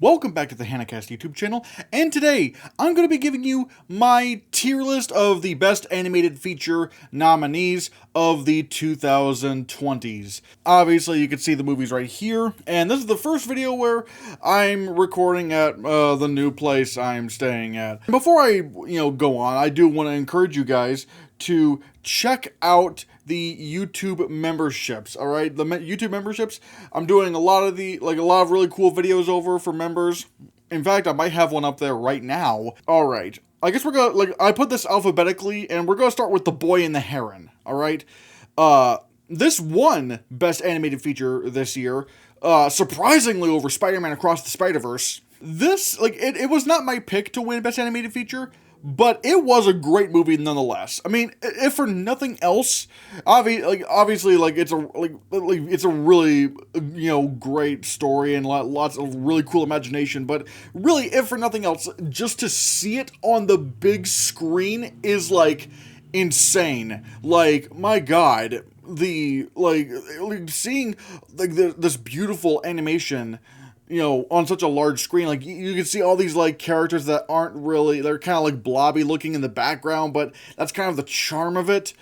Welcome back to the Hannahcast YouTube channel, and today I'm going to be giving you my tier list of the best animated feature nominees of the 2020s. Obviously, you can see the movies right here, and this is the first video where I'm recording at the new place I'm staying at. Before I, go on, I do want to encourage you guys to check out the YouTube memberships, all right? The YouTube memberships, I'm doing a lot of really cool videos over for members. In fact, I might have one up there right now. All right. I guess we're gonna, I put this alphabetically, and we're gonna start with The Boy and the Heron, all right? This won Best Animated Feature this year, surprisingly over Spider-Man Across the Spiderverse. This, it was not my pick to win Best Animated Feature, but it was a great movie nonetheless. I mean, if for nothing else, obviously, it's a really, great story and lots of really cool imagination. But really, if for nothing else, just to see it on the big screen is insane. My God, seeing this beautiful animation, on such a large screen, you can see all these, characters that aren't really, they're kind of, blobby looking in the background, but that's kind of the charm of it.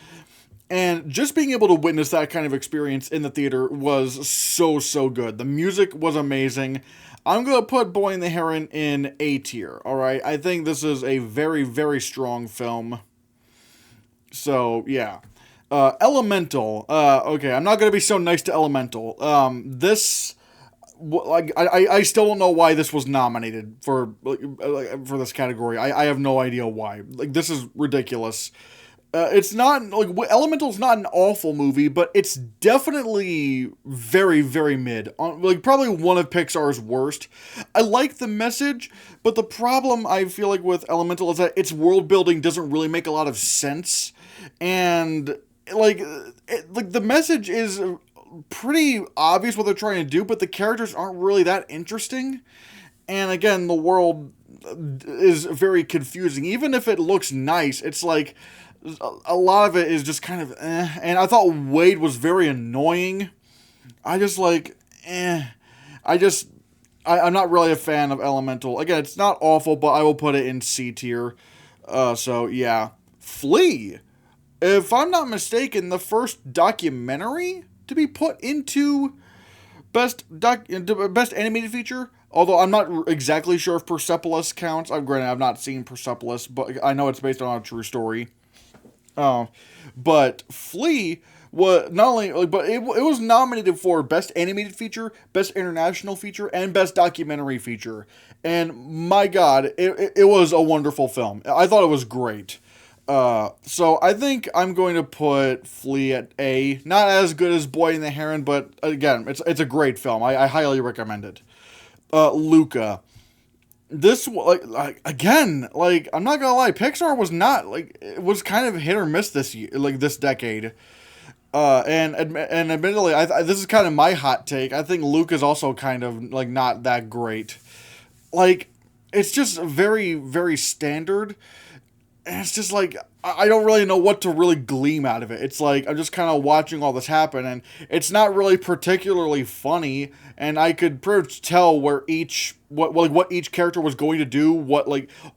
And just being able to witness that kind of experience in the theater was so good. The music was amazing. I'm going to put Boy and the Heron in A tier, alright? I think this is a very strong film. So, yeah. Elemental. Okay, I'm not going to be so nice to Elemental. I still don't know why this was nominated for this category. I have no idea why. This is ridiculous. It's not, Elemental's not an awful movie, but it's definitely very mid. Probably one of Pixar's worst. I like the message, but the problem I feel with Elemental is that its world building doesn't really make a lot of sense. And, the message is pretty obvious what they're trying to do, but the characters aren't really that interesting. And again, the world is very confusing. Even if it looks nice, it's a lot of it is just kind of and I thought Wade was very annoying. I'm not really a fan of Elemental. Again, it's not awful, but I will put it in C tier. So yeah. Flea, if I'm not mistaken, the first documentary to be put into best animated feature, although I'm not exactly sure if Persepolis counts. Granted, I've not seen Persepolis, but I know it's based on a true story. But Flea was not only, but it was nominated for Best Animated Feature, Best International Feature, and Best Documentary Feature. And my God, it was a wonderful film. I thought it was great. So I think I'm going to put Flea at A. Not as good as Boy and the Heron, but again, it's a great film. I highly recommend it. Luca. This, again, I'm not gonna lie, Pixar was not, it was kind of hit or miss this year, this decade. And admittedly, this is kind of my hot take. I think Luca's also kind of, not that great. It's just very standard. And it's just I don't really know what to really glean out of it. It's I'm just kind of watching all this happen, and it's not really particularly funny, and I could pretty much tell where what each character was going to do, what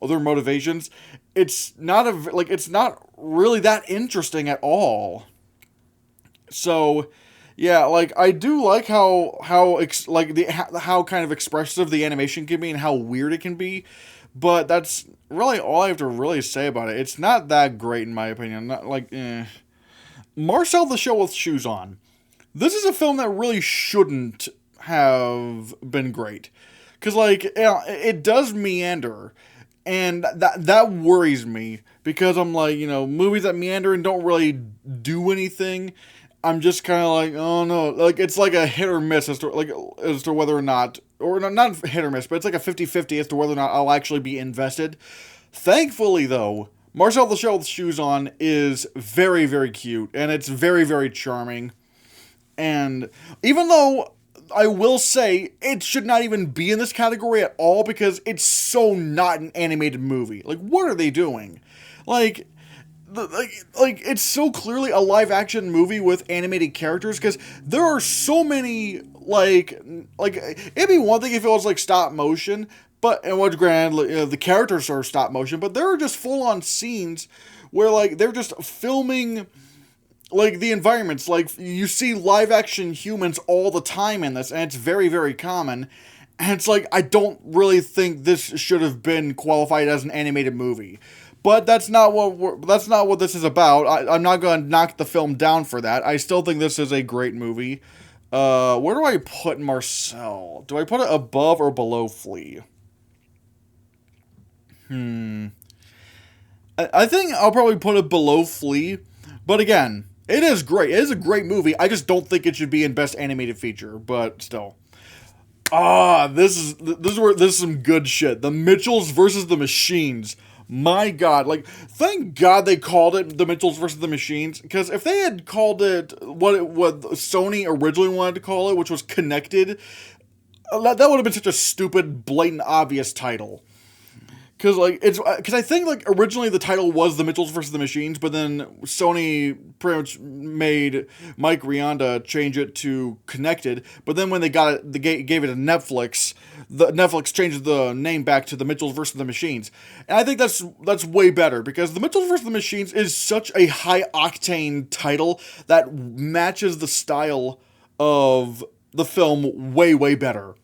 their motivations. It's not it's not really that interesting at all. So yeah, I do like how kind of expressive the animation can be and how weird it can be. But that's really all I have to really say about it. It's not that great in my opinion. Not Marcel the Show with Shoes On. This is a film that really shouldn't have been great. Because, it does meander. And that worries me. Because I'm movies that meander and don't really do anything, I'm just kind of oh no. It's a hit or miss as to whether or not, or not hit or miss, but it's a 50-50 as to whether or not I'll actually be invested. Thankfully, though, Marcel the Shell with Shoes On is very cute, and it's very charming. And even though I will say it should not even be in this category at all, because it's so not an animated movie. What are they doing? It's so clearly a live-action movie with animated characters, because there are so many, like it'd be one thing if it was like stop motion, but and what grand the characters are stop motion, but there are just full on scenes where like they're just filming like the environments. Like you see live action humans all the time in this, and it's very, very common. And it's like, I don't really think this should have been qualified as an animated movie. But that's not what this is about. I'm not going to knock the film down for that. I still think this is a great movie. Where do I put Marcel? Do I put it above or below Flea? I think I'll probably put it below Flea. But again, it is great. It is a great movie. I just don't think it should be in Best Animated Feature. But still. This is some good shit. The Mitchells versus the Machines. My God, like, thank God they called it The Mitchells versus the Machines, because if they had called it what Sony originally wanted to call it, which was Connected, that would have been such a stupid, blatant, obvious title. Because I think like originally the title was The Mitchells versus the Machines, but then Sony pretty much made Mike Rianda change it to Connected. But then when they got it, they gave it to Netflix. Netflix changed the name back to The Mitchells versus the Machines, and I think that's way better because The Mitchells versus the Machines is such a high octane title that matches the style of the film way better,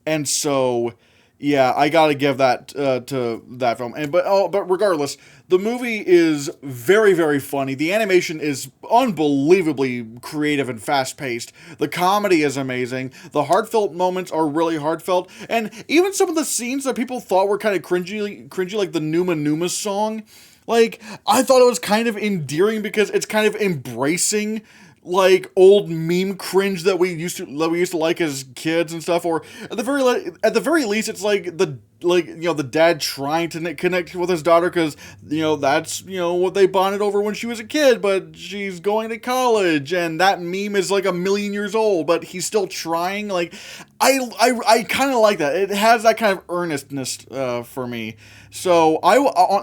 and so. Yeah, I gotta give that to that film, but regardless, the movie is very, very funny. The animation is unbelievably creative and fast paced. The comedy is amazing. The heartfelt moments are really heartfelt, and even some of the scenes that people thought were kind of cringy, like the Numa song. Like I thought it was kind of endearing because it's kind of embracing. Like old meme cringe that we used to like as kids and stuff, or at the very least, it's like the dad trying to connect with his daughter because that's what they bonded over when she was a kid, but she's going to college, and that meme is like 1,000,000 years old, but he's still trying. Like I kind of like that. It has that kind of earnestness for me. So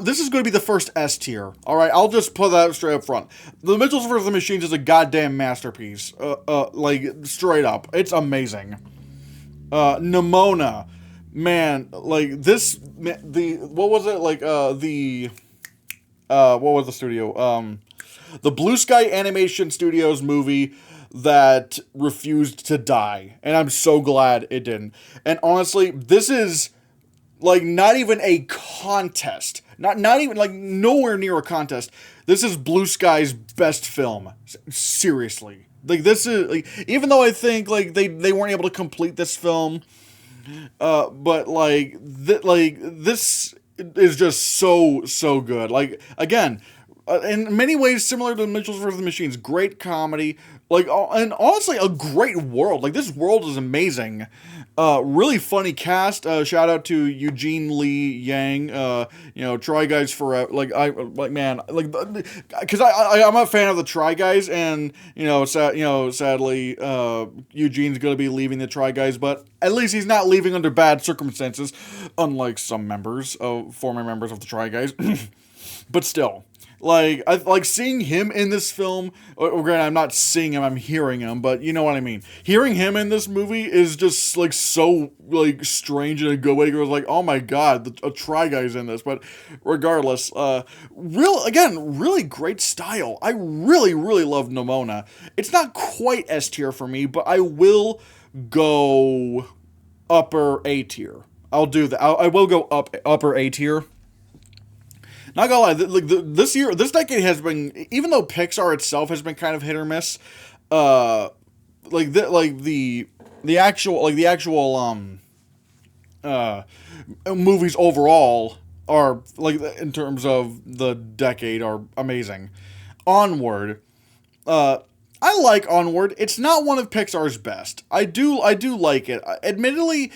this is going to be the first S tier. All right, I'll just put that straight up front. The Mitchells vs. the Machines is a goddamn masterpiece. Like straight up, it's amazing. Neona, man, like this. What was it like? What was the studio? The Blue Sky Animation Studios movie that refused to die, and I'm so glad it didn't. And honestly, this is. Like, not even a contest. Not even, like, nowhere near a contest. This is Blue Sky's best film. Seriously. Like, this is, like, even though I think, like, they weren't able to complete this film, but, like, this is just so good. Like, again, in many ways similar to Mitchells vs. the Machines. Great comedy. Like, and honestly, a great world. Like, this world is amazing. Really funny cast. Shout out to Eugene Lee Yang. Try Guys Forever. Because I'm a fan of the Try Guys, and sadly, Eugene's gonna be leaving the Try Guys, but at least he's not leaving under bad circumstances, unlike some former members of the Try Guys. But still. Like, I like seeing him in this film. Granted, I'm not seeing him, I'm hearing him, but you know what I mean. Hearing him in this movie is just, like, so, like, strange in a good way. It was like, oh my god, a Try Guy's in this. But regardless, really great style. I really love Neona. It's not quite S tier for me, but I will go upper A tier. I'll do that. I will go upper A tier. Not gonna lie, this decade has been, even though Pixar itself has been kind of hit or miss, the actual movies overall are, like, in terms of the decade, are amazing. Onward, I like Onward. It's not one of Pixar's best. I do like it. Admittedly,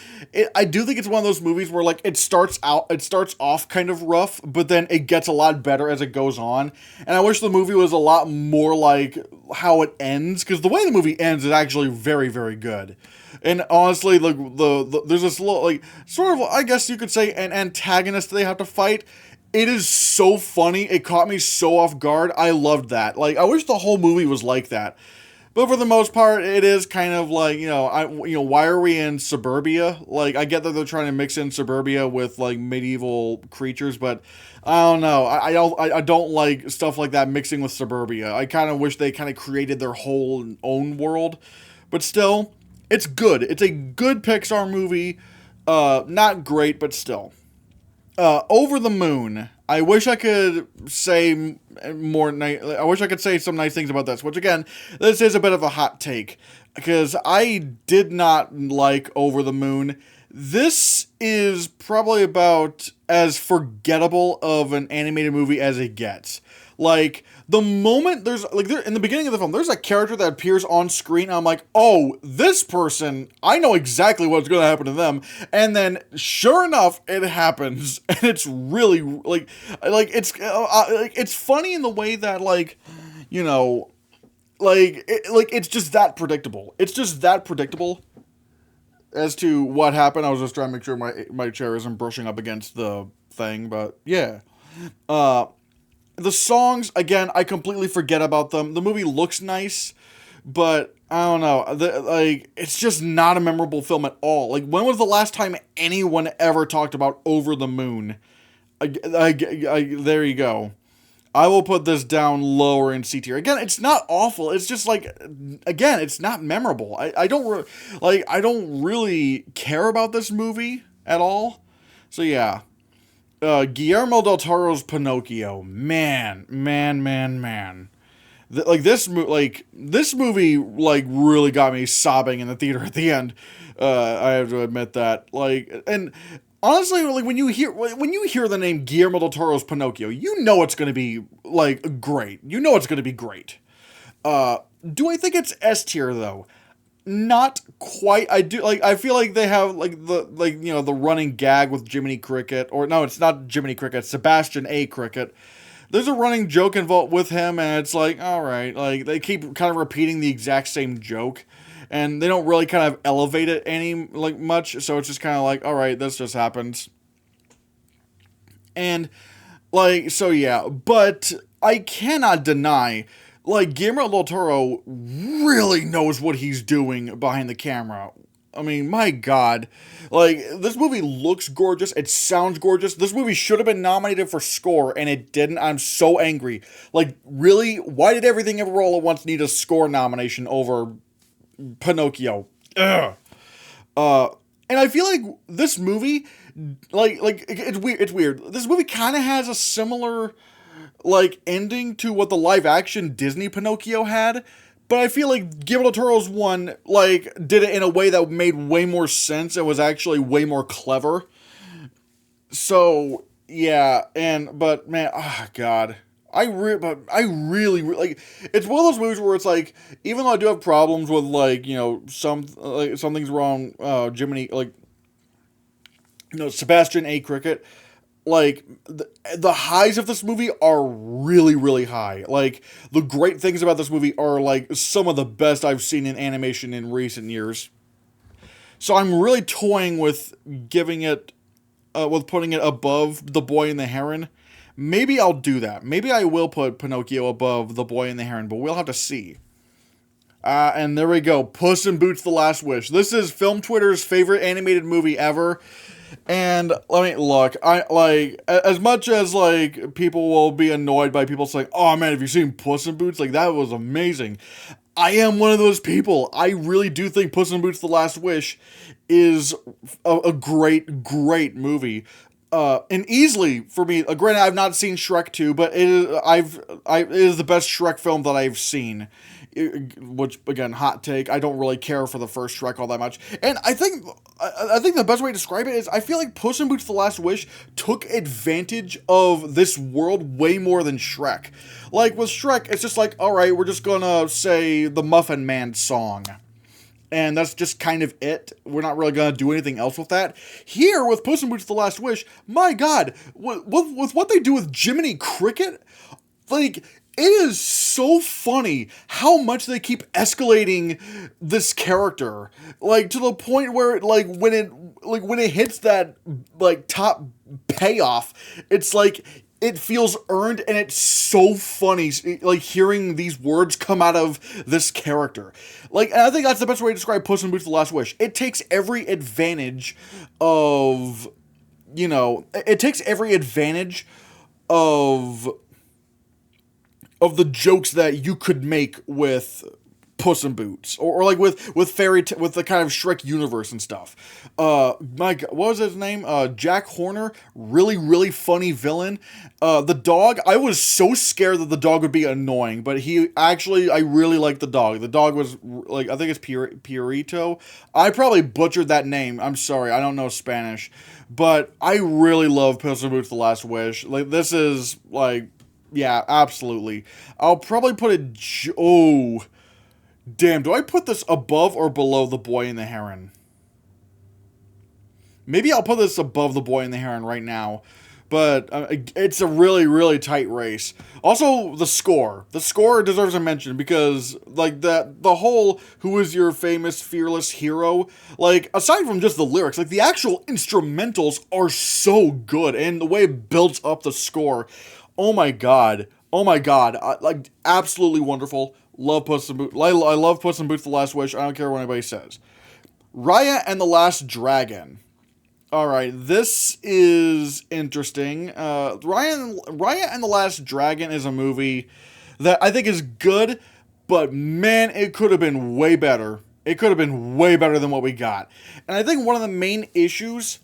I do think it's one of those movies where, like, it starts off kind of rough, but then it gets a lot better as it goes on. And I wish the movie was a lot more like how it ends, because the way the movie ends is actually very, very good. And honestly, like, there's this little, like, sort of, I guess you could say, an antagonist they have to fight. It is so funny. It caught me so off guard. I loved that. Like, I wish the whole movie was like that. But for the most part, it is kind of like, why are we in suburbia? Like, I get that they're trying to mix in suburbia with like medieval creatures, but I don't know. I don't like stuff like that mixing with suburbia. I kind of wish they kind of created their whole own world, but still, it's good. It's a good Pixar movie. Not great, but still. Over the Moon. I wish I could say more. I wish I could say some nice things about this. Which again, this is a bit of a hot take because I did not like Over the Moon. This is probably about as forgettable of an animated movie as it gets. Like, the moment there's, like, in the beginning of the film, there's a character that appears on screen, and I'm like, oh, this person, I know exactly what's going to happen to them. And then, sure enough, it happens. And it's really, it's funny in the way that, it's just that predictable. It's just that predictable as to what happened. I was just trying to make sure my chair isn't brushing up against the thing, but yeah. The songs, again, I completely forget about them. The movie looks nice, but I don't know. It's just not a memorable film at all. Like, when was the last time anyone ever talked about Over the Moon? There you go. I will put this down lower in C tier. Again, it's not awful. It's just like, again, it's not memorable. I don't really care about this movie at all. So yeah. Guillermo del Toro's Pinocchio, man. This movie really got me sobbing in the theater at the end. I have to admit that. And honestly, when you hear the name Guillermo del Toro's Pinocchio, you know it's gonna be great. You know it's gonna be great. Do I think it's S tier though? Not quite. I feel like they have the running gag with Jiminy Cricket, or no, it's not Jiminy Cricket, Sebastian A. Cricket. There's a running joke involved with him, and it's like, all right, like they keep kind of repeating the exact same joke, and they don't really kind of elevate it any much. So it's just kind of like, all right, this just happens, and so yeah. But I cannot deny. Guillermo del Toro really knows what he's doing behind the camera. I mean, my God. This movie looks gorgeous. It sounds gorgeous. This movie should have been nominated for score, and it didn't. I'm so angry. Really? Why did Everything Ever All at Once need a score nomination over Pinocchio? Ugh. And I feel like this movie, it's weird. This movie kind of has a similar ending to what the live action Disney Pinocchio had, but I feel like Guillermo del Toro's one did it in a way that made way more sense and was actually way more clever. So yeah, but man, oh God, I really it's one of those movies where it's even though I do have problems with something's wrong, Jiminy Sebastian A. Cricket. The highs of this movie are really, really high. The great things about this movie are, some of the best I've seen in animation in recent years. So I'm really toying with giving it, with putting it above The Boy and the Heron. Maybe I'll do that. Maybe I will put Pinocchio above The Boy and the Heron, but we'll have to see. And there we go. Puss in Boots: The Last Wish. This is Film Twitter's favorite animated movie ever. And let me look. As much as people will be annoyed by people saying, "Oh man, have you seen Puss in Boots? That was amazing." I am one of those people. I really do think Puss in Boots: The Last Wish is a great movie. And easily for me. Granted, I've not seen Shrek 2, but it is the best Shrek film that I've seen. Which, again, hot take. I don't really care for the first Shrek all that much. And I think the best way to describe it is I feel like Puss in Boots: The Last Wish took advantage of this world way more than Shrek. With Shrek, it's just alright, we're just gonna say the Muffin Man song. And that's just kind of it. We're not really gonna do anything else with that. Here, with Puss in Boots: The Last Wish, my God, with what they do with Jiminy Cricket, it is so funny how much they keep escalating this character, to the point where when it hits that top payoff, it's it feels earned, and it's so funny, like hearing these words come out of this character. Like, and I think that's the best way to describe Puss in Boots: The Last Wish. It takes every advantage of, it takes every advantage of the jokes that you could make with Puss in Boots, or like with with the kind of Shrek universe and stuff. My God, what was his name? Jack Horner, really funny villain. The dog, I was so scared that the dog would be annoying, but I really liked the dog. The dog was like, I think it's Pierito. I probably butchered that name. I'm sorry, I don't know Spanish, but I really love Puss in Boots: The Last Wish. Like, this is like, yeah, absolutely. I'll probably put it. Oh. Damn, do I put this above or below The Boy and the Heron? Maybe I'll put this above The Boy and the Heron right now. But it's a really tight race. Also, the score. The score deserves a mention because, like, the whole "who is your famous fearless hero," like, aside from just the lyrics, like, the actual instrumentals are so good. And the way it builds up the score, oh my god. Oh my god. Like, absolutely wonderful. Love Puss in Boots. I love Puss in Boots: The Last Wish. I don't care what anybody says. Riot and the Last Dragon. Alright, this is interesting. Riot and the Last Dragon is a movie that I think is good, but man, it could have been way better. It could have been way better than what we got. And I think one of the main issues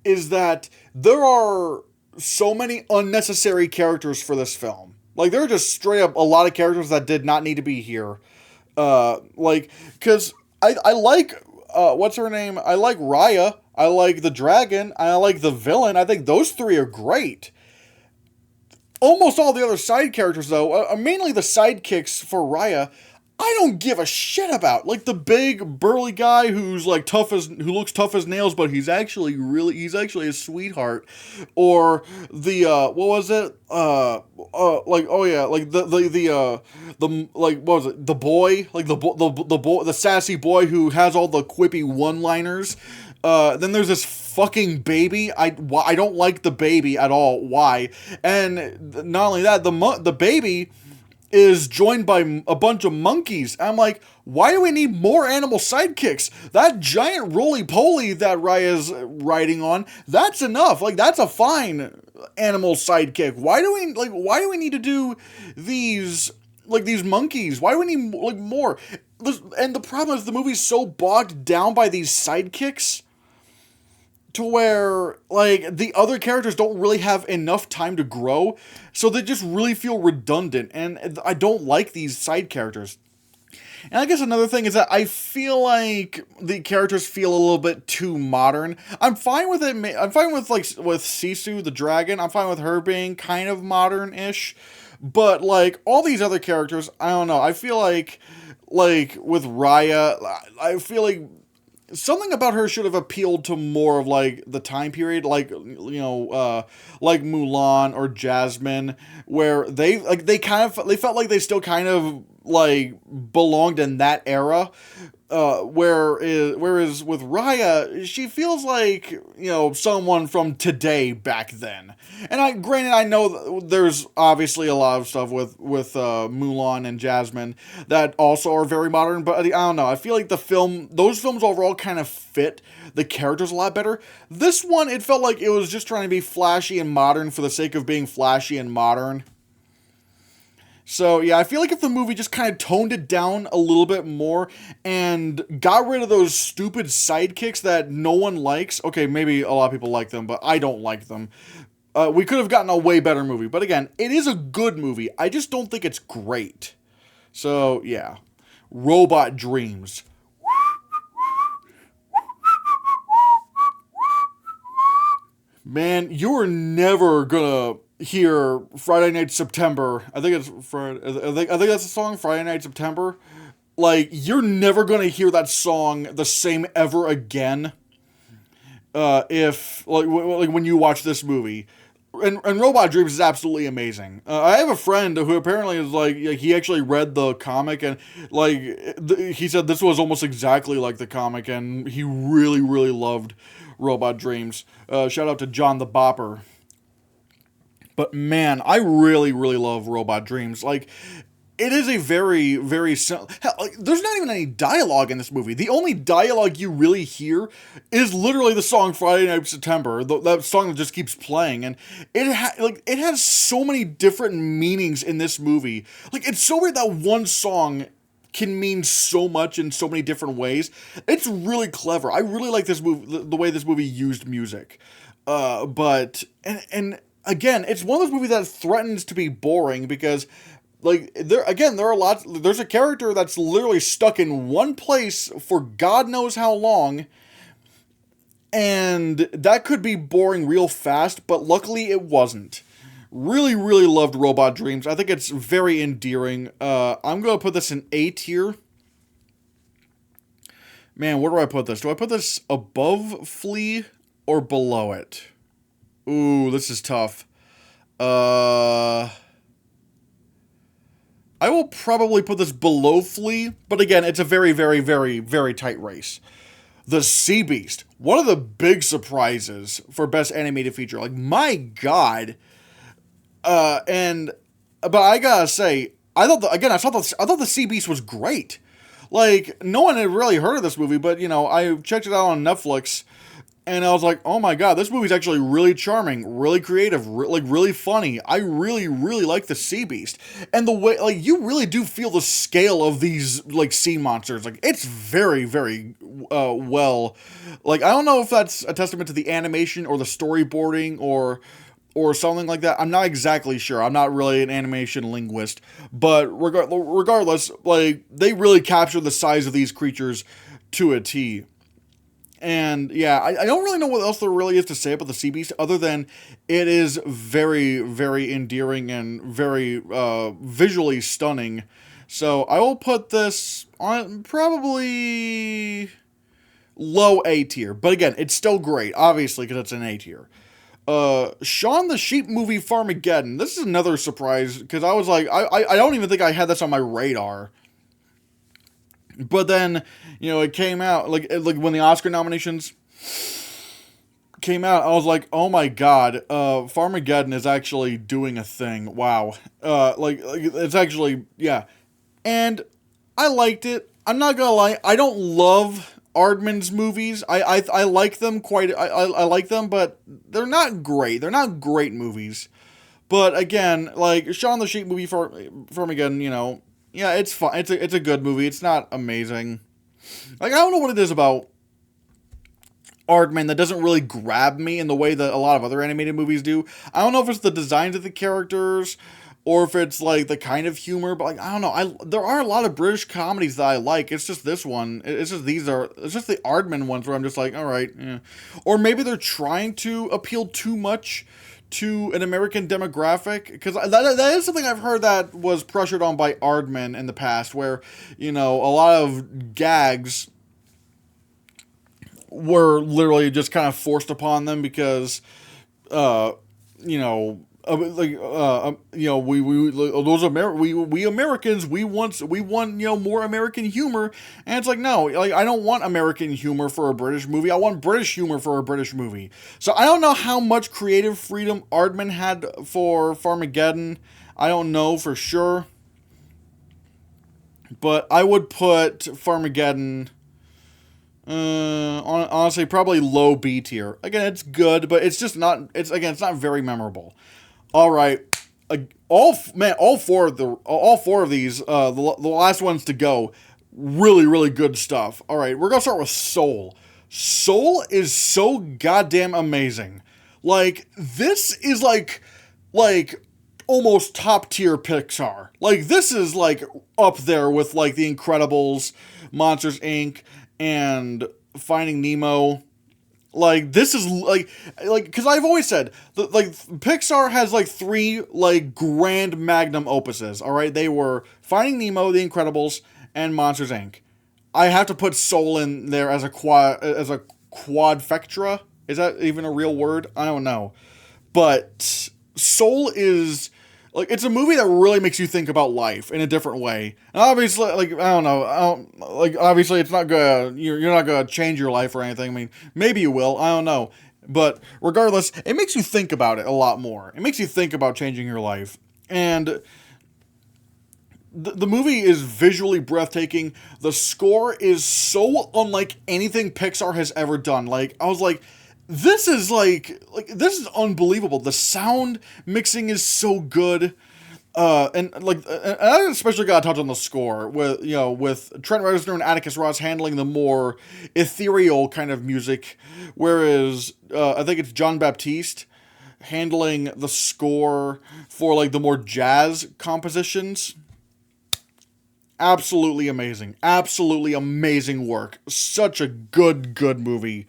is that there are so many unnecessary characters for this film. Like, there are just straight up a lot of characters that did not need to be here. Because I like, what's her name? I like Raya. I like the dragon. I like the villain. I think those three are great. Almost all the other side characters, though, mainly the sidekicks for Raya, I don't give a shit about. Like, the big burly guy who's like who looks tough as nails, but he's actually a sweetheart. Or the what was it? Like, oh yeah, like the like, what was it? The boy, like the boy, the sassy boy who has all the quippy one-liners. Then there's this fucking baby. I don't like the baby at all. Why? And not only that, the baby is joined by a bunch of monkeys. I'm like, why do we need more animal sidekicks? That giant roly-poly that Raya's riding on, that's enough. Like, that's a fine animal sidekick. Why do we need to do these, like, these monkeys? Why do we need, like, more? And the problem is the movie's so bogged down by these sidekicks to where, like, the other characters don't really have enough time to grow, so they just really feel redundant, and I don't like these side characters. And I guess another thing is that I feel like the characters feel a little bit too modern. I'm fine with it. I'm fine with, like, with Sisu the dragon. I'm fine with her being kind of modern-ish. But, like, all these other characters, I don't know. I feel like with Raya, I feel like something about her should have appealed to more of, like, the time period, like, like Mulan or Jasmine, where they felt like they still kind of, like, belonged in that era. Whereas with Raya, she feels like, someone from today back then. And granted, I know there's obviously a lot of stuff with Mulan and Jasmine that also are very modern, but I don't know. I feel like those films overall kind of fit the characters a lot better. This one, it felt like it was just trying to be flashy and modern for the sake of being flashy and modern. So, yeah, I feel like if the movie just kind of toned it down a little bit more and got rid of those stupid sidekicks that no one likes. Okay, maybe a lot of people like them, but I don't like them. We could have gotten a way better movie. But again, it is a good movie. I just don't think it's great. So, yeah. Robot Dreams. Man, you're never gonna hear Friday Night September. I think it's Friday. I think that's the song, Friday Night September. Like, you're never gonna hear that song the same ever again. If when you watch this movie, and Robot Dreams is absolutely amazing. I have a friend who apparently is like he actually read the comic and he said this was almost exactly like the comic and he really loved Robot Dreams. Shout out to John the Bopper. But man, I really, really love Robot Dreams. Like, it is a very, very hell, like, there's not even any dialogue in this movie. The only dialogue you really hear is literally the song "Friday Night September," that song that just keeps playing, and it has so many different meanings in this movie. Like, it's so weird that one song can mean so much in so many different ways. It's really clever. I really like this movie, the way this movie used music. But again, it's one of those movies that threatens to be boring because, like, there are lots. There's a character that's literally stuck in one place for God knows how long, and that could be boring real fast. But luckily, it wasn't. Really, really loved Robot Dreams. I think it's very endearing. I'm gonna put this in A tier. Man, where do I put this? Do I put this above Flea or below it? Ooh, this is tough. I will probably put this below Flea, but again, it's a very, very, very, very tight race. The Seab Beast, one of the big surprises for Best Animated Feature. Like, my God. But I gotta say, I thought the Seab Beast was great. Like, no one had really heard of this movie, but, you know, I checked it out on Netflix, and I was like, oh my God, this movie's actually really charming, really creative, really funny. I really, really like the Seab Beast. And the way, like, you really do feel the scale of these, like, sea monsters. Like, it's very, very, well. Like, I don't know if that's a testament to the animation or the storyboarding or something like that. I'm not exactly sure. I'm not really an animation linguist. But regardless, like, they really capture the size of these creatures to a T. And yeah, I don't really know what else there really is to say about the Seab Beast other than it is very, very endearing and very visually stunning. So I will put this on probably low A tier. But again, it's still great, obviously, because it's an A tier. Shaun the Sheep movie Farmageddon. This is another surprise because I was like, I don't even think I had this on my radar. But then, you know, it came out, like when the Oscar nominations came out, I was like, oh my God, Farmageddon is actually doing a thing. Wow. It's actually, yeah. And I liked it. I'm not gonna lie, I don't love Aardman's movies. I like them I like them, but they're not great. They're not great movies. But again, like, Shaun the Sheep movie Farmageddon, you know, yeah, it's fun. It's a good movie. It's not amazing. Like, I don't know what it is about Aardman that doesn't really grab me in the way that a lot of other animated movies do. I don't know if it's the designs of the characters or if it's, like, the kind of humor, but, like, I don't know. There are a lot of British comedies that I like. It's just this one. It's just the Aardman ones where I'm just like, all right, yeah. Or maybe they're trying to appeal too much to an American demographic, because that is something I've heard that was pressured on by Aardman in the past, where, you know, a lot of gags were literally just kind of forced upon them because, you know, you know, we Americans, we want, you know, more American humor, and it's like, no, like, I don't want American humor for a British movie. I want British humor for a British movie. So I don't know how much creative freedom Aardman had for Farmageddon. I don't know for sure, but I would put Farmageddon, honestly, probably low B tier. Again, it's good, but it's just not. It's not very memorable. All right, all four of these, the last ones to go, really, really good stuff. All right, we're gonna start with Soul. Soul is so goddamn amazing. Like, this is like almost top tier Pixar. Like, this is like up there with, like, The Incredibles, Monsters Inc., and Finding Nemo. Like, this is, like, because I've always said, like, Pixar has, like, three, like, grand magnum opuses, all right? They were Finding Nemo, The Incredibles, and Monsters, Inc. I have to put Soul in there as a quadfecta. Is that even a real word? I don't know. But Soul is, like, it's a movie that really makes you think about life in a different way. And obviously, like, I don't know, like, obviously it's not gonna, you're not gonna change your life or anything. I mean, maybe you will, I don't know. But regardless, it makes you think about it a lot more. It makes you think about changing your life. And the movie is visually breathtaking. The score is so unlike anything Pixar has ever done. Like, I was like, this is this is unbelievable. The sound mixing is so good. And I especially got to touch on the score with Trent Reznor and Atticus Ross handling the more ethereal kind of music, whereas I think it's John Baptiste handling the score for like the more jazz compositions. Absolutely amazing work. Such a good movie.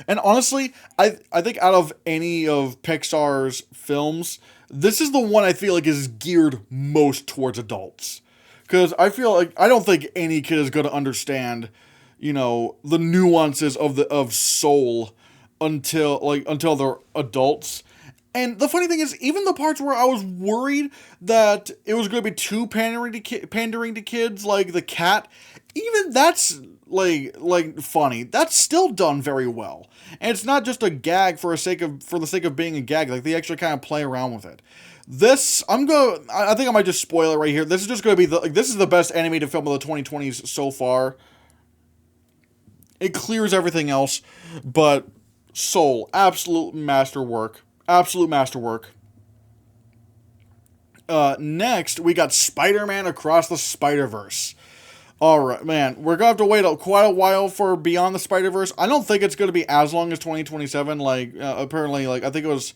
And honestly, I think out of any of Pixar's films, this is the one I feel like is geared most towards adults. Because I feel like I don't think any kid is going to understand, the nuances of soul until they're adults. And the funny thing is, even the parts where I was worried that it was going to be too pandering to kids, like the cat, even that's like funny. That's still done very well, and it's not just a gag for the sake of being a gag. Like, they actually kind of play around with it. I think I might just spoil it right here. This is just going to be this is the best animated film of the 2020s so far. It clears everything else, but Soul, absolute masterwork. Next, we got Spider-Man Across the Spiderverse. Alright, man, we're going to have to wait quite a while for Beyond the Spiderverse. I don't think it's going to be as long as 2027. Apparently, I think it was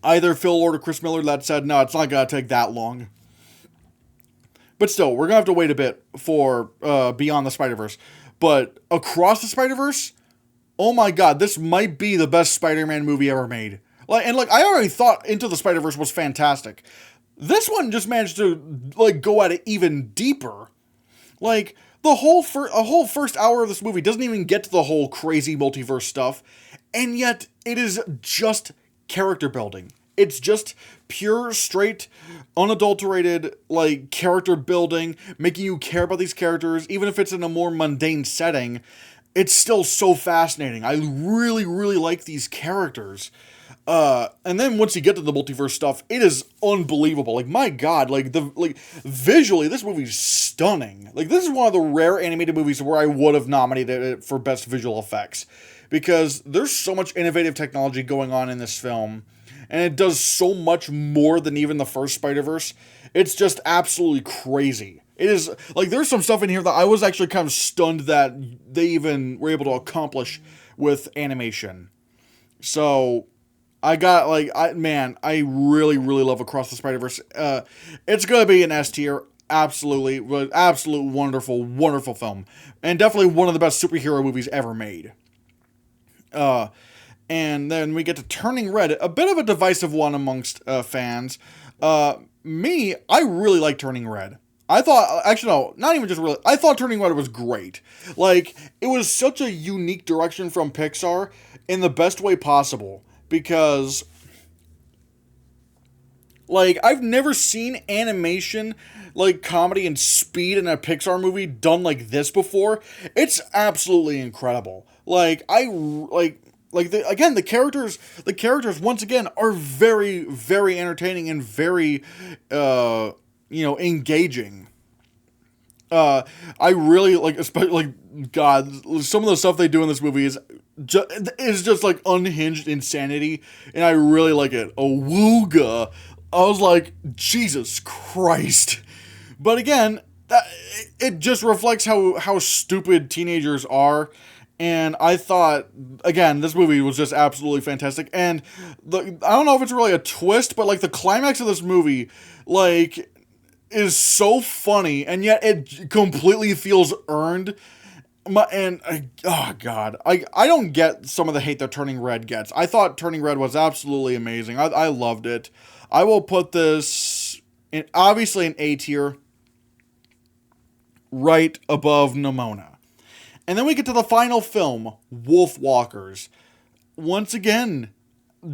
either Phil Lord or Chris Miller that said, no, it's not going to take that long. But still, we're going to have to wait a bit for Beyond the Spiderverse. But Across the Spiderverse, oh my god, this might be the best Spider-Man movie ever made. I already thought Into the Spider-Verse was fantastic. This one just managed to go at it even deeper. Like, a whole first hour of this movie doesn't even get to the whole crazy multiverse stuff, and yet it is just character building. It's just pure, straight, unadulterated, character building, making you care about these characters, even if it's in a more mundane setting. It's still so fascinating. I really, really like these characters. And then once you get to the multiverse stuff, it is unbelievable. My god, visually, this movie's stunning. This is one of the rare animated movies where I would have nominated it for best visual effects. Because there's so much innovative technology going on in this film. And it does so much more than even the first Spider-Verse. It's just absolutely crazy. It is, there's some stuff in here that I was actually kind of stunned that they even were able to accomplish with animation. So, I really, really love Across the Spider-Verse. It's going to be an S tier. Absolutely. Absolute wonderful, wonderful film. And definitely one of the best superhero movies ever made. And then we get to Turning Red, a bit of a divisive one amongst fans. I really like Turning Red. I thought, actually no, not even just really, I thought Turning Red was great. It was such a unique direction from Pixar in the best way possible. Because, I've never seen animation, comedy and speed in a Pixar movie done like this before. It's absolutely incredible. The characters once again are very, very entertaining and very, engaging. I really especially God, some of the stuff they do in this movie is just unhinged insanity, and I really like it. Awooga. I was like, Jesus Christ. But again, it just reflects how stupid teenagers are. And I thought, again, this movie was just absolutely fantastic. And I don't know if it's really a twist, but the climax of this movie, is so funny, and yet it completely feels earned. Oh god, I don't get some of the hate that Turning Red gets. I thought Turning Red was absolutely amazing. I loved it. I will put this obviously an A tier, right above Neona. And then we get to the final film, Wolfwalkers. Once again,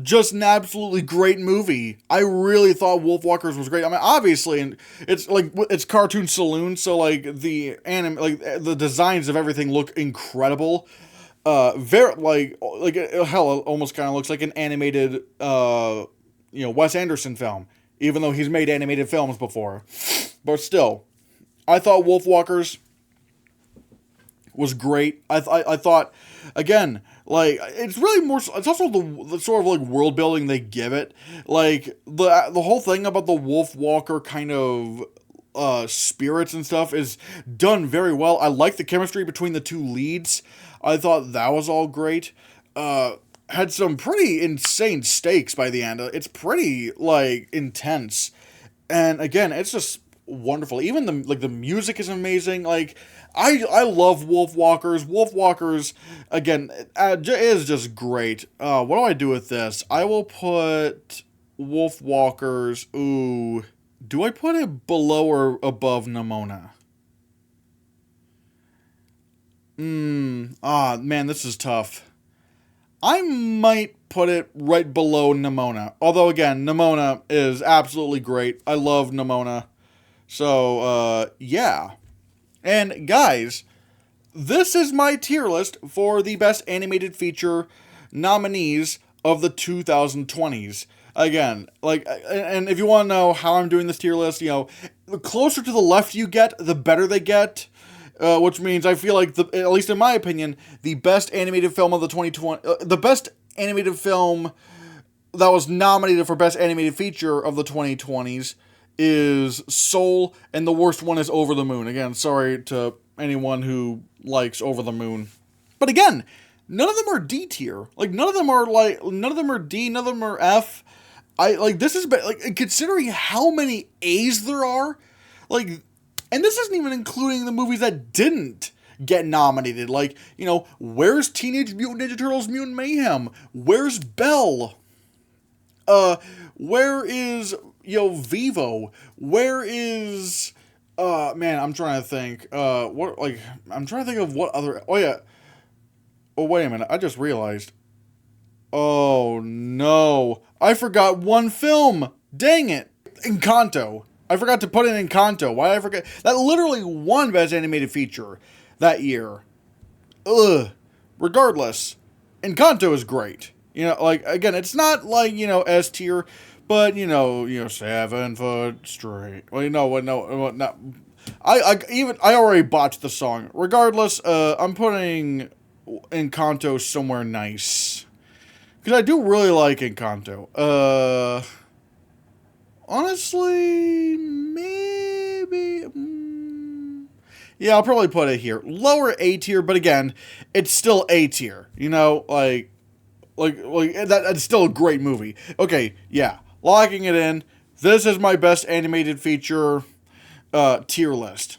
just an absolutely great movie. I really thought Wolfwalkers was great. I mean, obviously, and it's Cartoon Saloon, so the designs of everything look incredible. Very hell, it almost kind of looks like an animated Wes Anderson film, even though he's made animated films before. But still, I thought Wolfwalkers was great. I thought, again, like, it's really more, it's also the sort of like world building they give it. Like, the whole thing about the Wolfwalker kind of spirits and stuff is done very well. I like the chemistry between the two leads. I thought that was all great. Had some pretty insane stakes by the end. It's pretty, like, intense. And again, it's just wonderful. Even the music is amazing. Like, I love Wolfwalkers. Wolfwalkers, again, is just great. What do I do with this? I will put Wolfwalkers. Ooh, do I put it below or above Neona? Man, this is tough. I might put it right below Neona. Although, again, Neona is absolutely great. I love Neona. So, yeah. And, guys, this is my tier list for the best animated feature nominees of the 2020s. Again, like, and if you want to know how I'm doing this tier list, the closer to the left you get, the better they get. Which means I feel like, at least in my opinion, the best animated film of the 2020... the best animated film that was nominated for Best Animated Feature of the 2020s is Soul, and the worst one is Over the Moon. Again, sorry to anyone who likes Over the Moon. But again, none of them are D tier. Like, none of them are D, none of them are F. This is... like, considering how many A's there are, like... And this isn't even including the movies that didn't get nominated. Like, where's Teenage Mutant Ninja Turtles Mutant Mayhem? Where's Belle? Where is, Vivo? Where is, man, I'm trying to think. I'm trying to think of what other, oh yeah. Oh, wait a minute, I just realized. Oh, no. I forgot one film. Dang it. Encanto. I forgot to put in Encanto. Why did I forget? That literally won Best Animated Feature that year. Ugh. Regardless, Encanto is great. Again, it's not like, S tier, but, 7 foot straight. Well, not. I already botched the song. Regardless, I'm putting Encanto somewhere nice. Because I do really like Encanto. Honestly, maybe... yeah, I'll probably put it here. Lower A tier, but again, it's still A tier. That's still a great movie. Okay, yeah. Locking it in. This is my best animated feature tier list.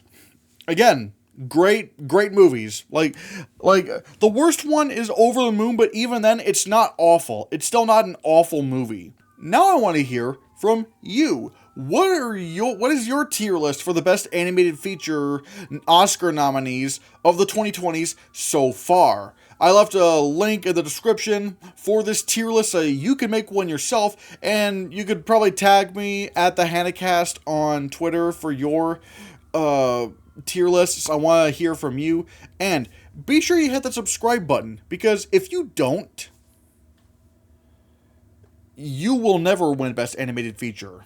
Again, great movies. Like the worst one is Over the Moon, but even then, it's not awful. It's still not an awful movie. Now I want to hear from you. What is your tier list for the best animated feature Oscar nominees of the 2020s so far? I left a link in the description for this tier list so you can make one yourself, and you could probably tag me at the Hannahcast on Twitter for your tier lists. I want to hear from you, and be sure you hit the subscribe button, because if you don't, you will never win Best Animated Feature.